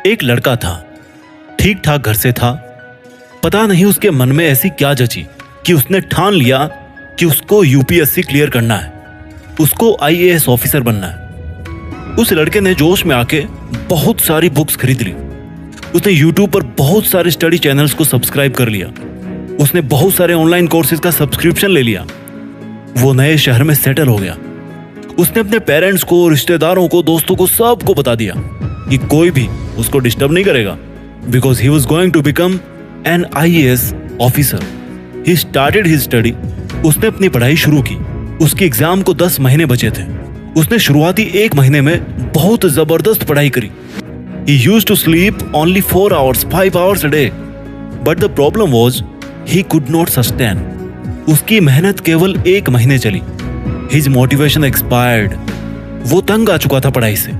एक लड़का था, ठीक ठाक घर से था। पता नहीं उसके मन में ऐसी क्या जची कि उसने ठान लिया कि उसको यूपीएससी क्लियर करना है, उसको आईएएस ऑफिसर बनना है। उस लड़के ने जोश में आके बहुत सारी बुक्स खरीद ली। उसने यूट्यूब पर बहुत सारे स्टडी चैनल्स को सब्सक्राइब कर लिया। उसने बहुत सारे ऑनलाइन कोर्सेज का सब्सक्रिप्शन ले लिया। वो नए शहर में सेटल हो गया। उसने अपने पेरेंट्स को, रिश्तेदारों को, दोस्तों को, सबको बता दिया कि कोई भी उसको डिस्टर्ब नहीं करेगा, because he was going to become an IAS officer. He started his study. उसने अपनी पढ़ाई शुरू की। उसके एग्जाम को 10 महीने बचे थे। उसने शुरुआती 1 महीने में बहुत जबरदस्त पढ़ाई करी। He used to sleep only 4 hours, 5 hours a day. But the problem was he could not sustain. उसकी मेहनत केवल 1 महीने चली। His motivation expired. वो तंग आ चुका था पढ़ाई से।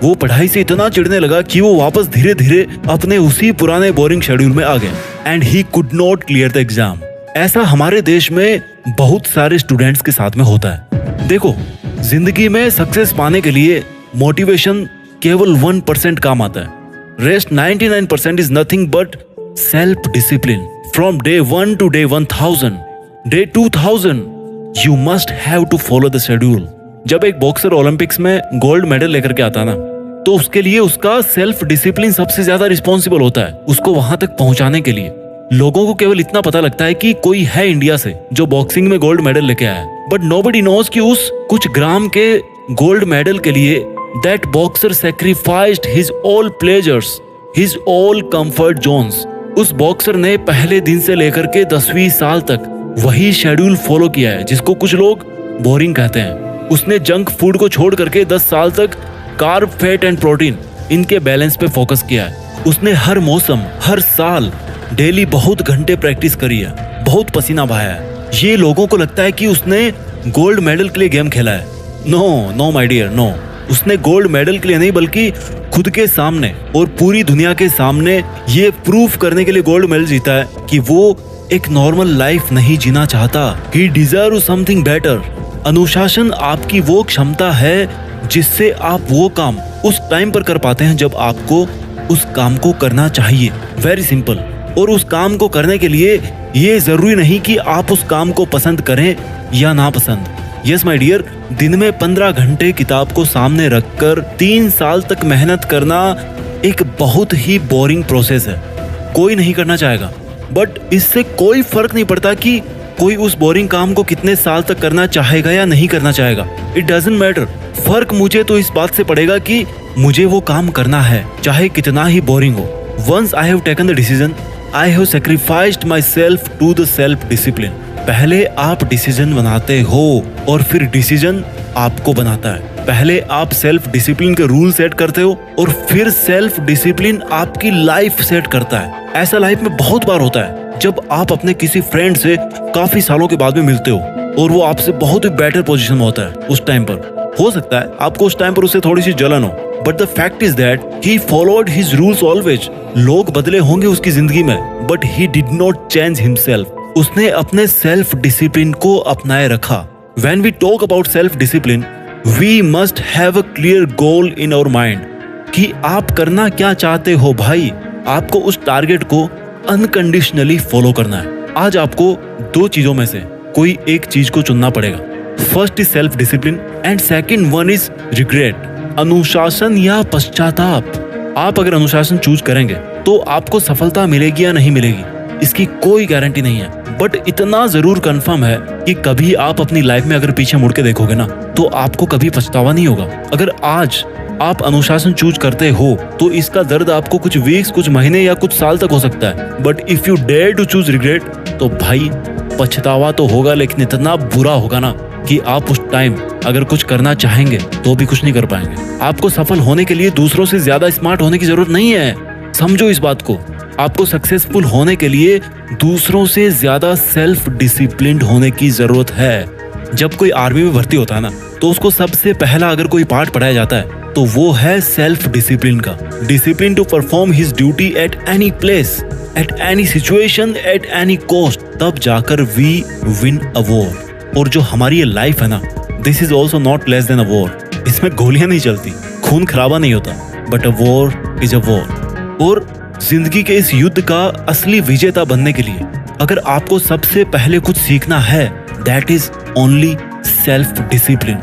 वो पढ़ाई से इतना चिढ़ने लगा कि वो वापस धीरे धीरे अपने उसी पुराने बोरिंग शेड्यूल में आ गया। And he could not clear the exam. ऐसा हमारे देश में बहुत सारे स्टूडेंट्स के साथ में होता है। देखो, जिंदगी में सक्सेस पाने के लिए मोटिवेशन केवल 1% काम आता है। Rest 99% is nothing but self discipline. From day 1 to day 1000, day 2000 you must have to follow the schedule. जब एक बॉक्सर ओलंपिक्स में गोल्ड मेडल लेकर के आता ना, तो उसके लिए उसका सेल्फ डिसिप्लिन सबसे ज्यादा रिस्पॉन्सिबल होता है उसको वहां तक पहुंचाने के लिए। लोगों को केवल इतना पता लगता है कि कोई है इंडिया से जो बॉक्सिंग में गोल्ड मेडल लेके आया है, बट नोबडी नोज कि उस कुछ ग्राम के गोल्ड मेडल के लिए that boxer sacrificed his all pleasures, his all comfort Jones. उस बॉक्सर ने पहले दिन से लेकर के 10वीं साल तक वही शेड्यूल फॉलो किया है जिसको कुछ लोग बोरिंग कहते हैं। उसने जंक फूड को छोड़ करके 10 साल तक कार्ब, फैट एंड प्रोटीन इनके बैलेंस पे फोकस किया है। उसने हर मौसम, हर साल डेली बहुत घंटे प्रैक्टिस करी है, बहुत पसीना बहाया है। ये लोगों को लगता है कि उसने गोल्ड मेडल के लिए गेम खेला है। No no my dear, no. उसने गोल्ड मेडल के लिए नहीं बल्कि खुद के सामने और पूरी दुनिया के सामने ये प्रूफ करने के लिए गोल्ड मेडल जीता है कि वो एक नॉर्मल लाइफ नहीं जीना चाहता। He deserve something better. अनुशासन आपकी वो क्षमता है जिससे आप वो काम उस टाइम पर कर पाते हैं जब आपको उस काम को करना चाहिए। Very simple. और उस काम को करने के लिए ये जरूरी नहीं कि आप उस काम को पसंद करें या ना पसंद। यस माय डियर, दिन में 15 घंटे किताब को सामने रखकर 3 साल तक मेहनत करना एक बहुत ही बोरिंग प्रोसेस है। कोई नहीं करना चाहेगा, बट इससे कोई फर्क नहीं पड़ता कि कोई उस बोरिंग काम को कितने साल तक करना चाहेगा या नहीं करना चाहेगा। It doesn't matter. फर्क मुझे तो इस बात से पड़ेगा कि मुझे वो काम करना है, चाहे कितना ही बोरिंग हो। Once I have taken the decision, I have sacrificed my self to the self discipline. पहले आप डिसीजन बनाते हो और फिर डिसीजन आपको बनाता है। पहले आप सेल्फ डिसिप्लिन के रूल सेट करते हो और फिर सेल्फ डिसिप्लिन आपकी लाइफ सेट करता है। ऐसा लाइफ में बहुत बार होता है जब आप अपने किसी फ्रेंड से काफी सालों के बाद में मिलते हो और वो आपसे बहुत ही बेटर पोजीशन में होता है। उस टाइम पर हो सकता है आपको उस टाइम पर उससे थोड़ी सी जलन हो, but the fact is that he followed his rules always. लोग बदले होंगे उसकी जिंदगी में, but he did not change himself. उसने अपने सेल्फ डिसिप्लिन को अपनाए रखा। When we talk about self discipline, we must have a clear goal in our mind कि आप करना क्या चाहते हो। भाई, आपको उस टारगेट को अनकंडीशनली फॉलो करना है। आज आपको 2 चीजों में से कोई एक चीज को चुनना पड़ेगा। First is self discipline and second one is regret, अनुशासन या पश्चाताप। आप अगर अनुशासन चूज करेंगे तो आपको सफलता मिलेगी या नहीं मिलेगी इसकी कोई गारंटी नहीं है, बट इतना जरूर कंफर्म है कि कभी आप अपनी लाइफ में अगर पीछे मुड़ के देखोगे ना, तो आपको कभी पछतावा नहीं होगा। अगर आज आप अनुशासन चूज करते हो तो इसका दर्द आपको कुछ वीक्स, कुछ महीने या कुछ साल तक हो सकता है, but if you dare to choose regret, तो भाई पछतावा तो होगा, लेकिन इतना बुरा होगा ना कि आप उस टाइम अगर कुछ करना चाहेंगे तो भी कुछ नहीं कर पाएंगे। आपको सफल होने के लिए दूसरों से ज्यादा स्मार्ट होने की जरूरत नहीं है। समझो इस बात को। आपको सक्सेसफुल होने के लिए दूसरों से ज्यादा सेल्फ डिसिप्लिन्ड होने की जरूरत है। जब कोई आर्मी में भर्ती होता है ना, तो उसको सबसे पहला अगर कोई पार्ट पढ़ाया जाता है तो वो है सेल्फ डिसिप्लिन का। Discipline to perform his duty at any place, at any situation, at any cost. तब जाकर वी विन अ वॉर। और जो हमारी ये लाइफ है ना, this is also not less than a war. इसमें गोलियां नहीं चलती, खून खराबा नहीं होता, but a war is a war. और जिंदगी के इस युद्ध का असली विजेता बनने के लिए अगर आपको सबसे पहले कुछ सीखना है, that is only self discipline.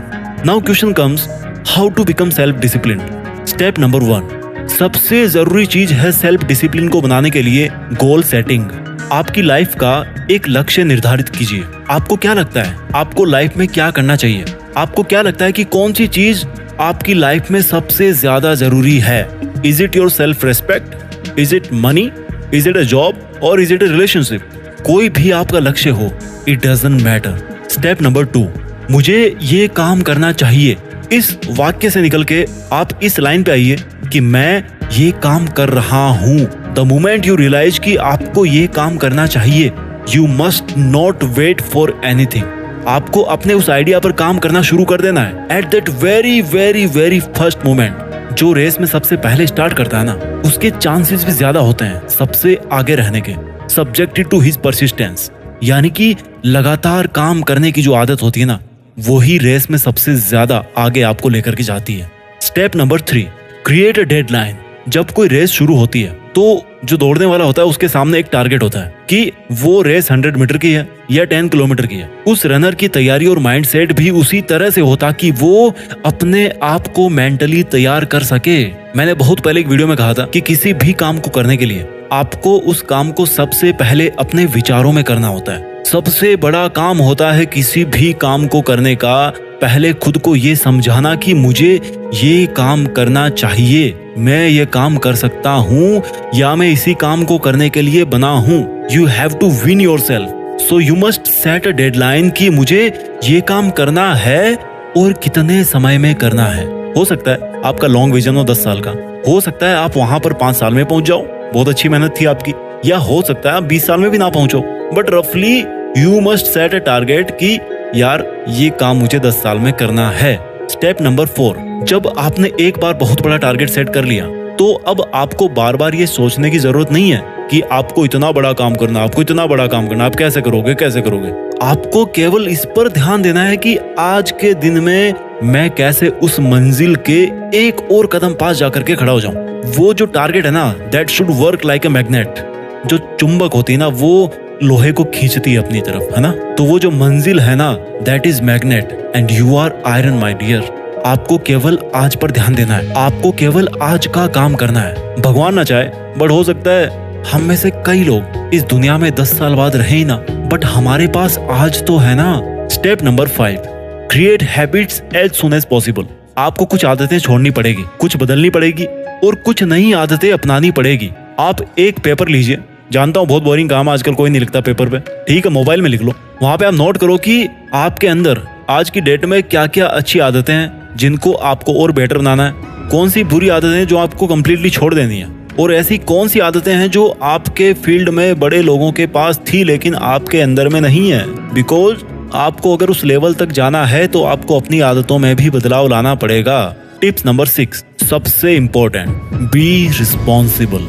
Now question comes, how to become self discipline. Step number 1, सबसे जरूरी चीज है सेल्फ डिसिप्लिन को बनाने के लिए गोल सेटिंग। आपकी लाइफ का एक लक्ष्य निर्धारित कीजिए। आपको क्या लगता है आपको लाइफ में क्या करना चाहिए? आपको क्या लगता है कि कौन सी चीज आपकी लाइफ में सबसे ज्यादा जरूरी है? Is it your self respect? Is it money? Is it a job? और इज इट अ रिलेशनशिप? कोई भी आपका लक्ष्य हो, it doesn't matter. Step number 2, मुझे ये काम करना चाहिए। इस वाक्य से निकल के आप इस लाइन पे आइए कि मैं ये काम कर रहा हूं। द मोमेंट यू रियलाइज कि आपको ये काम करना चाहिए, you must not wait for anything. आपको अपने उस आइडिया पर काम करना शुरू कर देना है at that very very very first moment. जो रेस में सबसे पहले स्टार्ट करता है ना, उसके चांसेस भी ज्यादा होते हैं सबसे आगे रहने के, सब्जेक्टेड टू हिज परसिस्टेंस। यानी कि लगातार काम करने की जो आदत होती है ना, वही रेस में सबसे ज्यादा आगे आपको लेकर के जाती है। Step number 3, create a deadline. जब कोई रेस शुरू होती है तो जो दौड़ने वाला होता है उसके सामने एक टारगेट होता है कि वो रेस 100 मीटर की है या 10 किलोमीटर की है। उस रनर की तैयारी और माइंडसेट भी उसी तरह से होता कि वो अपने आप को मेंटली तैयार कर सके। मैंने बहुत पहले एक वीडियो में कहा था कि किसी भी काम को करने के लिए आपको उस काम को सबसे पहले अपने विचारों में करना होता है। सबसे बड़ा काम होता है किसी भी काम को करने का पहले खुद को ये समझाना कि मुझे ये काम करना चाहिए, मैं ये काम कर सकता हूँ या मैं इसी काम को करने के लिए बना हूँ। You have to win your self, so you must set a deadline कि मुझे ये काम करना है और कितने समय में करना है। हो सकता है आपका लॉन्ग विजन हो 10 साल का, हो सकता है आप वहां पर 5 साल में पहुंच जाओ, बहुत अच्छी मेहनत थी आपकी, या हो सकता है आप 20 साल में भी ना पहुंचो, बट रफली you must set a target कि यार ये काम मुझे 10 साल में करना है। स्टेप नंबर 4, जब आपने एक बार बहुत बड़ा टारगेट सेट कर लिया तो अब आपको बार बार ये सोचने की जरूरत नहीं है कि आपको इतना बड़ा काम करना, आपको इतना बड़ा काम करना, आप कैसे करोगे कैसे करोगे। आपको केवल इस पर ध्यान देना है कि आज के दिन में मैं कैसे उस मंजिल के एक और कदम पास जाकर के खड़ा हो जाऊं। वो जो टारगेट है ना, that should work like a magnet. जो चुंबक होती है ना, वो लोहे को खींचती है अपनी तरफ, है ना। तो वो जो मंजिल है ना, that is magnet and you are iron my dear. आपको केवल आज पर ध्यान देना है, आपको केवल आज का काम करना है। भगवान ना चाहे बट हो सकता है हम में से कई लोग इस दुनिया में 10 साल बाद रहे ही ना, बट हमारे पास आज तो है ना। Step number 5, create habits as soon as possible. आपको कुछ आदतें छोड़नी पड़ेगी, कुछ बदलनी पड़ेगी और कुछ नई आदतें अपनानी पड़ेगी। आप एक पेपर लीजिए, जानता हूँ बहुत बोरिंग काम, आजकल कोई नहीं लिखता पेपर पे, ठीक है, मोबाइल में लिख लो। वहां पे आप नोट करो कि आपके अंदर आज की डेट में क्या क्या अच्छी आदतें हैं जिनको आपको और बेटर बनाना है, कौन सी बुरी आदतें हैं जो आपको कंप्लीटली छोड़ देनी है, और ऐसी कौन सी आदतें हैं जो आपके फील्ड में बड़े लोगों के पास थी लेकिन आपके अंदर में नहीं है। बिकॉज आपको अगर उस लेवल तक जाना है तो आपको अपनी आदतों में भी बदलाव लाना पड़ेगा। टिप्स नंबर 6, सबसे important, be responsible,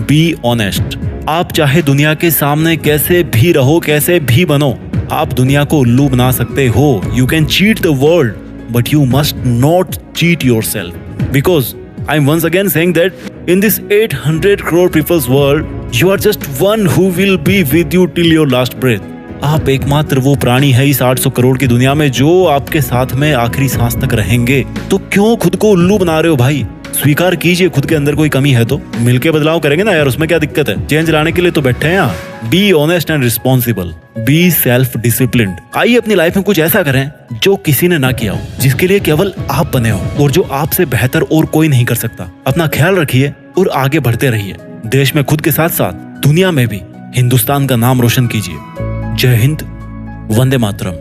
be honest. आप चाहे दुनिया के सामने कैसे भी रहो, कैसे भी बनो, आप दुनिया को उल्लू बना सकते हो। You can cheat the world but you must not cheat yourself, because I am once again saying that in this 800 crore people's world, you are just one who will be with you till your last breath. आप एकमात्र वो प्राणी है इस 800 करोड़ की दुनिया में जो आपके साथ में आखिरी सांस तक रहेंगे। तो क्यों खुद को उल्लू बना रहे हो भाई? स्वीकार कीजिए खुद के अंदर कोई कमी है तो मिलके बदलाव करेंगे ना यार, उसमें क्या दिक्कत है? चेंज लाने के लिए तो बैठे हैं यहाँ। Be honest and responsible, be self disciplined. आइए अपनी लाइफ में कुछ ऐसा करें जो किसी ने ना किया हो, जिसके लिए केवल आप बने हो और जो आपसे बेहतर और कोई नहीं कर सकता। अपना ख्याल रखिए और आगे बढ़ते रहिए। देश में खुद के साथ साथ दुनिया में भी हिंदुस्तान का नाम रोशन कीजिए। जय हिंद, वंदे मातरम।